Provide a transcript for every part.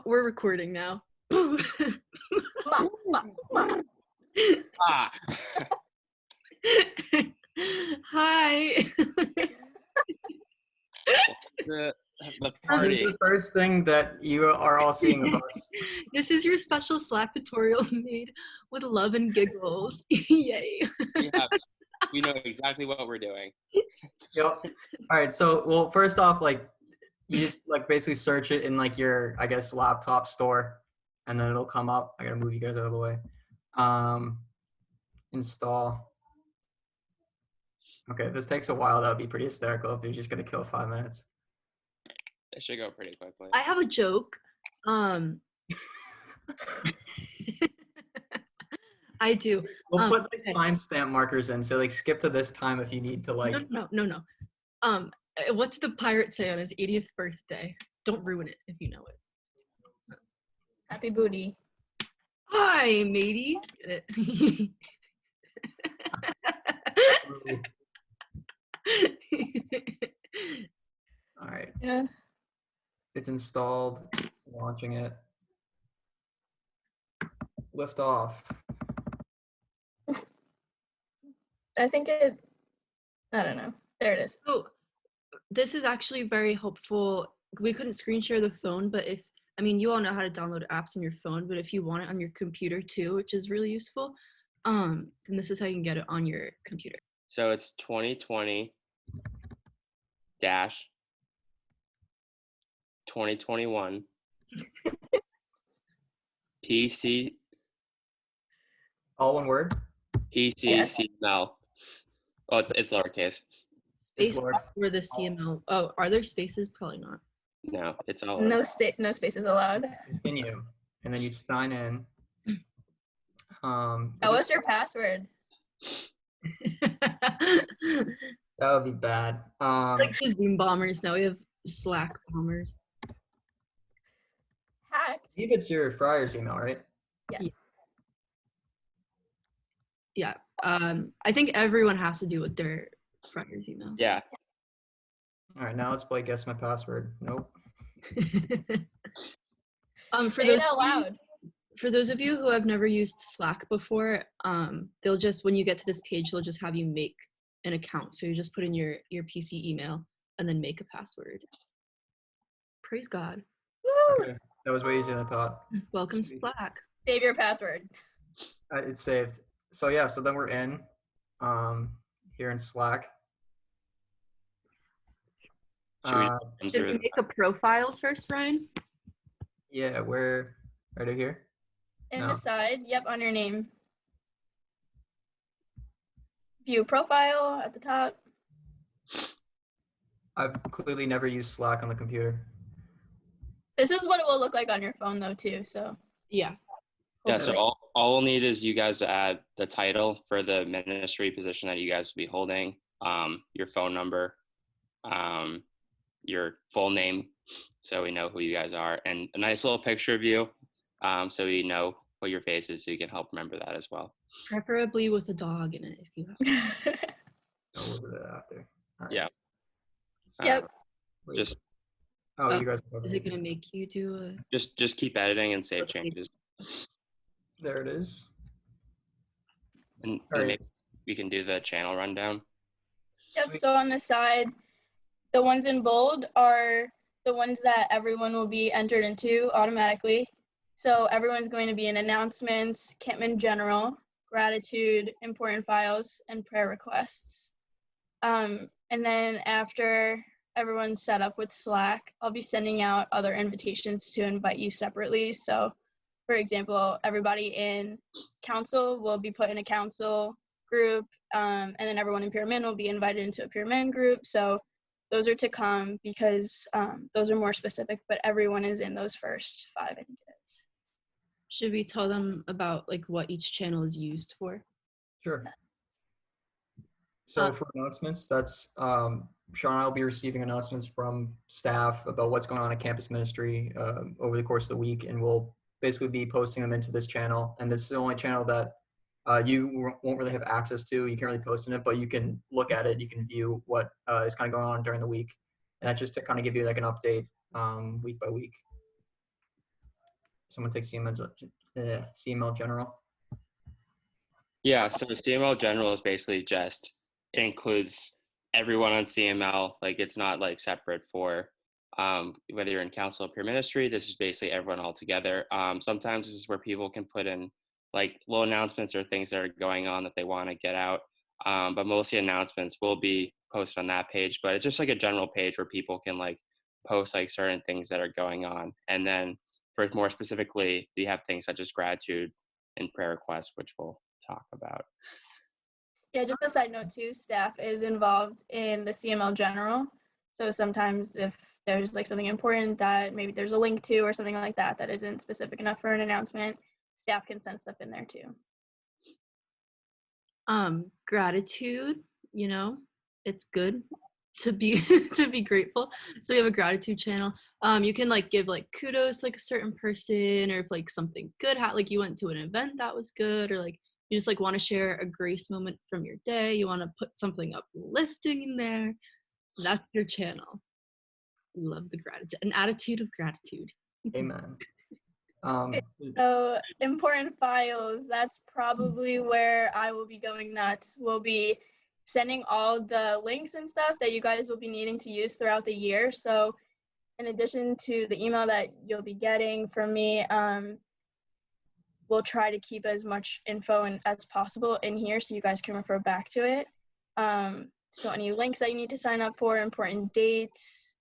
We're recording now. Ah. Hi. The This party. is the first thing that you are all seeing of us. This is your special Slack tutorial made with love and giggles. Yay. We know exactly what we're doing. Yep. All right. So, well, first off, like, you just like basically search it in like your, I guess, laptop store, and then it'll come up. I gotta move you guys out of the way. Install. Okay, this takes a while. That would be pretty hysterical if you're just gonna kill 5 minutes. It should go pretty quickly. I have a joke. I do. We'll put like timestamp markers in, so like skip to this time if you need to like. No. What's the pirate say on his 80th birthday? Don't ruin it if you know it. Happy booty. Hi, matey. Get it? All right. Yeah. It's installed. Launching it. Lift off. I don't know. There it is. So this is actually very helpful. We couldn't screen share the phone, but you all know how to download apps on your phone, but if you want it on your computer too, which is really useful, then this is how you can get it on your computer. So it's 2020 dash 2021 PC All one word. CML. Oh, it's lowercase. Space for the CML. Oh, are there spaces? Probably not. No, it's all No spaces allowed. Continue, and then you sign in. What's your password? That would be bad. Like the Zoom bombers. Now we have Slack bombers. Hacked. I believe it's your Friars email, right? Yes. Yeah. I think everyone has to do with their Friars email. Yeah. All right, now let's play Guess My Password. Nope. For those of you who have never used Slack before, they'll just, when you get to this page, they'll just have you make an account. So you just put in your PC email and then make a password. Praise God. Woo! Okay, that was way easier than I thought. Welcome to Slack. Save your password. It's saved. So yeah, so then we're in here in Slack. Should we make a profile first, Ryan? Yeah, where? Right over here? In the side, yep, on your name. View profile at the top. I've clearly never used Slack on the computer. This is what it will look like on your phone though too, so. Yeah. Yeah, so all we'll need is you guys to add the title for the ministry position that you guys will be holding, your phone number, your full name, so we know who you guys are, and a nice little picture of you, so we know what your face is, so you can help remember that as well. Preferably with a dog in it, if you have. We'll do that after. All right. Yeah. Yep. Just. Oh, you guys. Is it gonna make you do a? Just keep editing and save changes. There it is. And right. Maybe we can do the channel rundown. Yep. So on the side, the ones in bold are the ones that everyone will be entered into automatically. So everyone's going to be in announcements, Campman General, gratitude, important files, and prayer requests. And then after everyone's set up with Slack, I'll be sending out other invitations to invite you separately. So for example, everybody in council will be put in a council group, and then everyone in Pyramid will be invited into a Pyramid group. So those are to come because those are more specific, but everyone is in those first 5, I think it is. Should we tell them about like what each channel is used for? Sure. So for announcements, that's Sean and I will be receiving announcements from staff about what's going on at campus ministry over the course of the week, and we'll basically be posting them into this channel. And this is the only channel that you won't really have access to. You can't really post in it, but you can look at it. You can view what is kind of going on during the week. And that's just to kind of give you like an update week by week. someone take CML general? Yeah, so CML general is basically just, it includes everyone on CML. Like it's not like separate for whether you're in council or peer ministry. This is basically everyone all together. Sometimes this is where people can put in like little announcements or things that are going on that they want to get out. But mostly announcements will be posted on that page. But it's just like a general page where people can like post like certain things that are going on. And then for more specifically, we have things such as gratitude and prayer requests, which we'll talk about. Yeah, just a side note too, staff is involved in the CML general. So sometimes if there's like something important that maybe there's a link to or something like that that isn't specific enough for an announcement, staff can send stuff in there too. Gratitude, you know, it's good to be to be grateful. So we have a gratitude channel. You can like give like kudos to like a certain person, or if like something good like you went to an event that was good, or like you just like want to share a grace moment from your day, you want to put something uplifting in there, that's your channel. We love the gratitude, an attitude of gratitude. Amen. So important files, that's probably where I will be going nuts. We'll be sending all the links and stuff that you guys will be needing to use throughout the year. So in addition to the email that you'll be getting from me, we'll try to keep as much info as possible in here so you guys can refer back to it. So any links that you need to sign up for, important dates,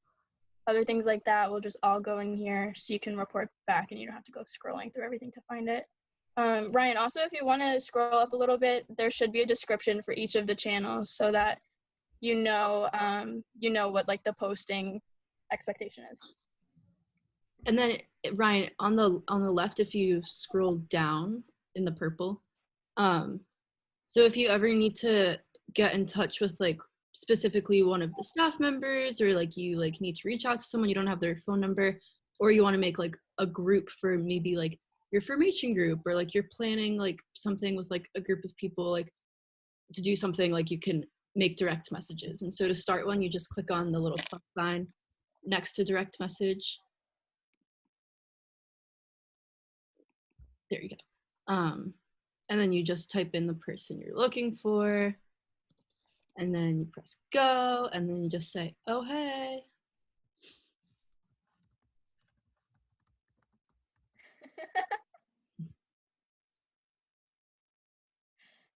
other things like that will just all go in here so you can report back and you don't have to go scrolling through everything to find it. Ryan, also if you want to scroll up a little bit, there should be a description for each of the channels so that you know what like the posting expectation is. And then Ryan, on the left, if you scroll down in the purple, so if you ever need to get in touch with like specifically one of the staff members, or like you like need to reach out to someone, you don't have their phone number, or you want to make like a group for maybe like your formation group, or like you're planning like something with like a group of people like to do something, like you can make direct messages. And so to start one, you just click on the little plus sign next to direct message. There you go. And then you just type in the person you're looking for, and then you press go, and then you just say, oh, hey.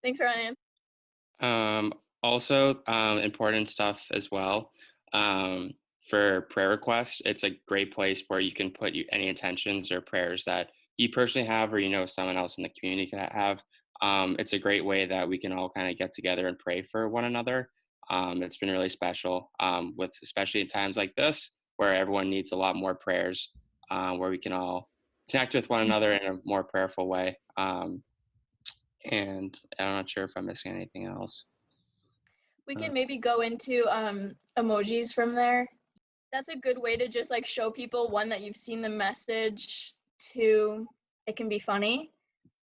Thanks, Ryan. Also, important stuff as well. For prayer requests, it's a great place where you can put any intentions or prayers that you personally have, or you know someone else in the community can have. It's a great way that we can all kind of get together and pray for one another. It's been really special, with especially in times like this where everyone needs a lot more prayers, where we can all connect with one another in a more prayerful way. And I'm not sure if I'm missing anything else. We can maybe go into emojis from there. That's a good way to just like show people, one, that you've seen the message, two, it can be funny.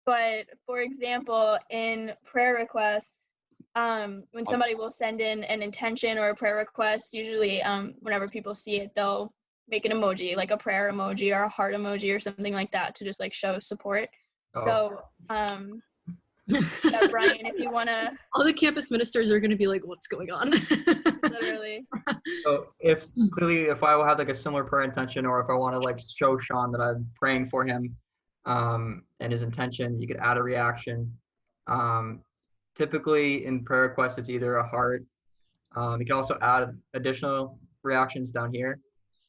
But for example, in prayer requests, when somebody will send in an intention or a prayer request, usually whenever people see it, they'll make an emoji, like a prayer emoji or a heart emoji or something like that, to just like show support. Oh. So yeah, Brian, if you want to. All the campus ministers are going to be like, what's going on? Literally. So if I will have like a similar prayer intention, or if I want to like show Sean that I'm praying for him, and his intention, you could add a reaction. Typically in prayer requests, it's either a heart. You can also add additional reactions down here,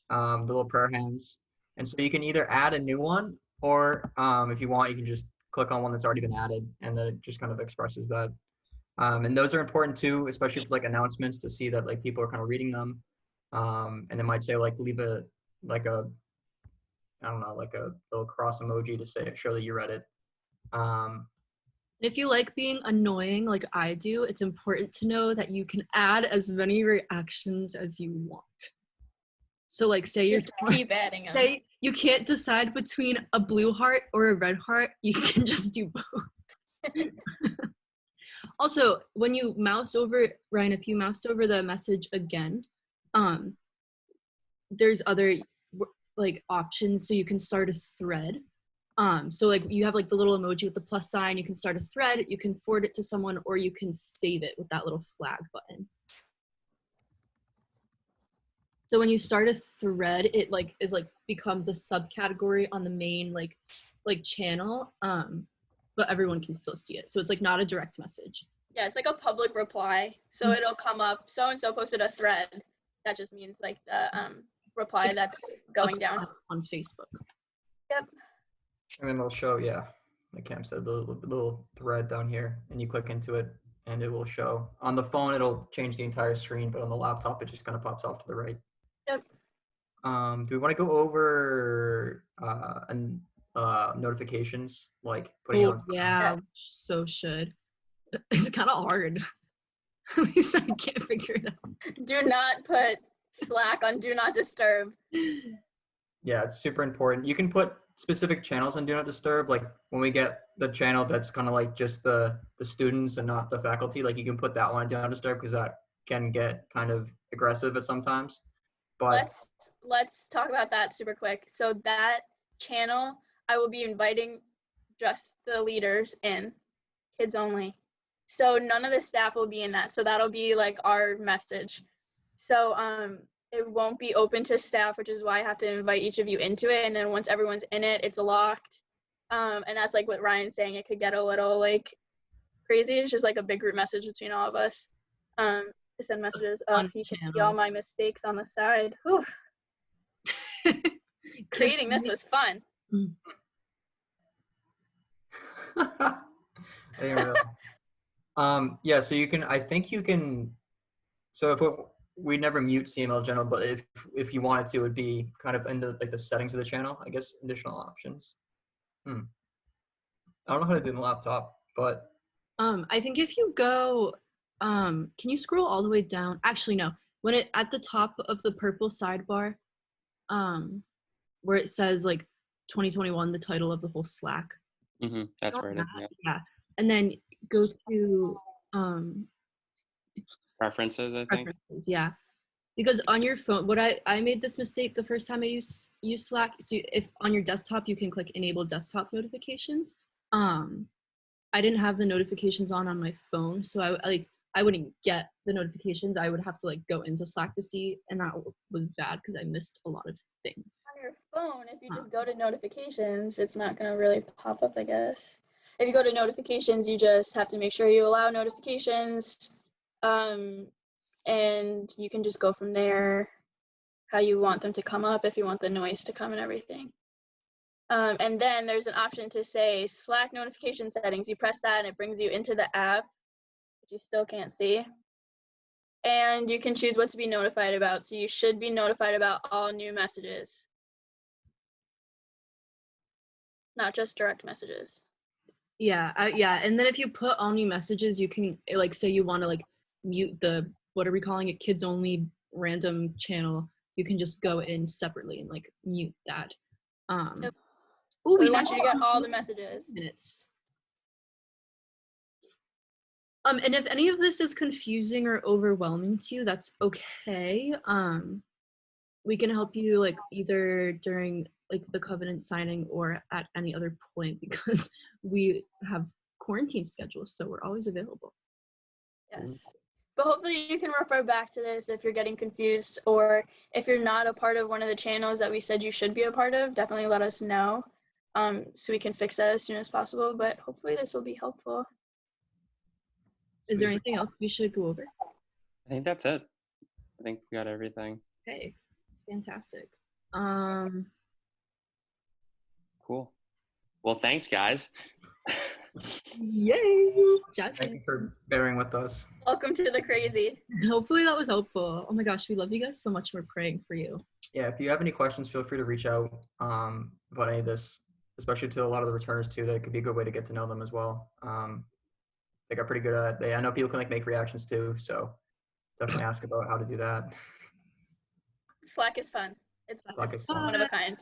the little prayer hands. And so you can either add a new one, or if you want, you can just click on one that's already been added, and then it just kind of expresses that. And those are important too, especially for like announcements, to see that like people are kind of reading them. And it might say like leave a I don't know, like a little cross emoji to show that you read it. If you like being annoying like I do, it's important to know that you can add as many reactions as you want. So like say you're Just keep adding them. Say you can't decide between a blue heart or a red heart, you can just do both. Also, when you mouse over, Ryan, if you moused over the message again, there's other like options, so you can start a thread. So like you have like the little emoji with the plus sign, you can start a thread, you can forward it to someone, or you can save it with that little flag button. So when you start a thread, it like becomes a subcategory on the main like channel, but everyone can still see it. So it's like not a direct message. Yeah, it's like a public reply. So it'll come up, so and so posted a thread. That just means like the reply that's going down on Facebook. Yep. And then it'll show, yeah, like Cam said, the little thread down here, and you click into it, and it will show. On the phone, it'll change the entire screen, but on the laptop, it just kind of pops off to the right. Yep. Do we want to go over notifications, like putting on? Yeah, so should. It's kind of hard. At least I can't figure it out. Do not put Slack on Do Not Disturb. Yeah, it's super important. You can put specific channels on Do Not Disturb. Like when we get the channel that's kind of like just the students and not the faculty, like you can put that one on Do Not Disturb because that can get kind of aggressive at sometimes. But let's talk about that super quick. So that channel, I will be inviting just the leaders in, kids only. So none of the staff will be in that. So that'll be like our message. So it won't be open to staff, which is why I have to invite each of you into it. And then once everyone's in it, it's locked. And that's like what Ryan's saying. It could get a little like crazy. It's just like a big group message between all of us. To send messages. Oh, you can see all my mistakes on the side. Whew. Creating this was fun. I didn't realize. Yeah, so you can, I think you can, so if we never mute CML General, but if you wanted to, it would be kind of in the, like the settings of the channel, I guess, additional options. I don't know how to do it on the laptop, but. I think if you go, can you scroll all the way down? Actually, no. When it, at the top of the purple sidebar, where it says like 2021, the title of the whole Slack. That's where it is. Yeah. And then go to preferences, I think. Preferences, yeah. Because on your phone, what I made this mistake the first time I used Slack. So if on your desktop, you can click enable desktop notifications. I didn't have the notifications on my phone, so I wouldn't get the notifications. I would have to like go into Slack to see, and that was bad because I missed a lot of things. On your phone, if you just go to notifications, it's not gonna really pop up, I guess. If you go to notifications, you just have to make sure you allow notifications, and you can just go from there how you want them to come up, if you want the noise to come and everything. And then there's an option to say Slack notification settings. You press that and it brings you into the app, which you still can't see. And you can choose what to be notified about. So you should be notified about all new messages, not just direct messages. Yeah, yeah. And then if you put all new messages, you can like say you want to like mute the, what are we calling it, kids only random channel. You can just go in separately and like mute that. Yep. Ooh, we want you to get all the messages. Minutes. And if any of this is confusing or overwhelming to you, that's okay. We can help you like either during like the covenant signing or at any other point because we have quarantine schedules, so we're always available. Yes. But hopefully you can refer back to this if you're getting confused, or if you're not a part of one of the channels that we said you should be a part of, definitely let us know. So we can fix that as soon as possible, but hopefully this will be helpful. Is there anything else we should go over? I think that's it. I think we got everything. Okay, fantastic. Cool. Well, thanks, guys. Yay! Thank you for bearing with us. Welcome to the crazy. Hopefully that was helpful. Oh my gosh, we love you guys so much. We're praying for you. Yeah, if you have any questions, feel free to reach out about any of this, especially to a lot of the returners too. That could be a good way to get to know them as well. They got pretty good at it. I know people can like make reactions too, so definitely ask about how to do that. Slack is fun. It's one of a kind.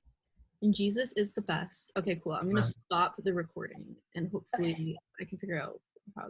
And Jesus is the best. Okay, cool. I'm gonna stop the recording and hopefully I can figure out how